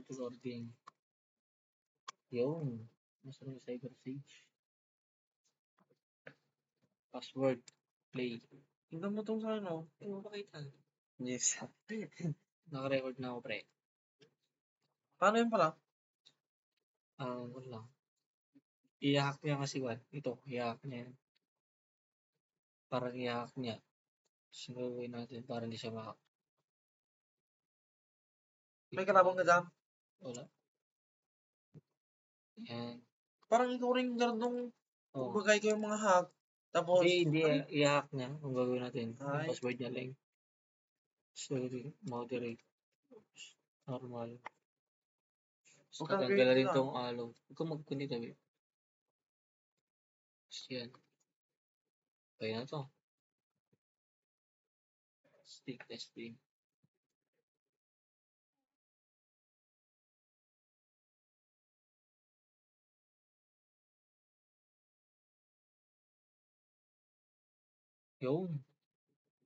recording. Yun. Nasa yung Cyber Sage. Password. Play. Tingnan mo tong sa ano. Hindi mo pakita. Yes. Naka-record na ako, pre. Paano yun pala? Wala. I-hack niya kasi what? Ito, i-hack niya yan. Parang i-hack niya. So, gagawin natin para hindi siya ma-hack. May kalabang ka dyan? Wala. Yan. Parang ikaw rin gano'n nung Oh. magbagay ko yung mga hack. Tapos, Hindi, i-hack niya. Kung gagawin natin. Yung Ay. password niya lang. So, moderate. Normal. So, Huwag kang tatanggal na gawin rin lang. tong alo. Huwag kang mag-connect tabi. So, yan. Kaya na to. Stick testing. Yun.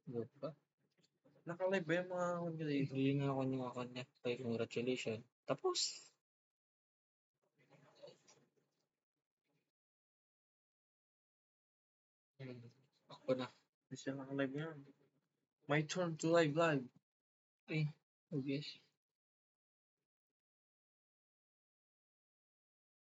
Good pa. Naka-live ba yung mga account ko dito? Hindi nga ako yung connect. Kaya congratulations. Tapos. Ako na. Hindi siya naka-live yan. My turn to live. Ay. OBS.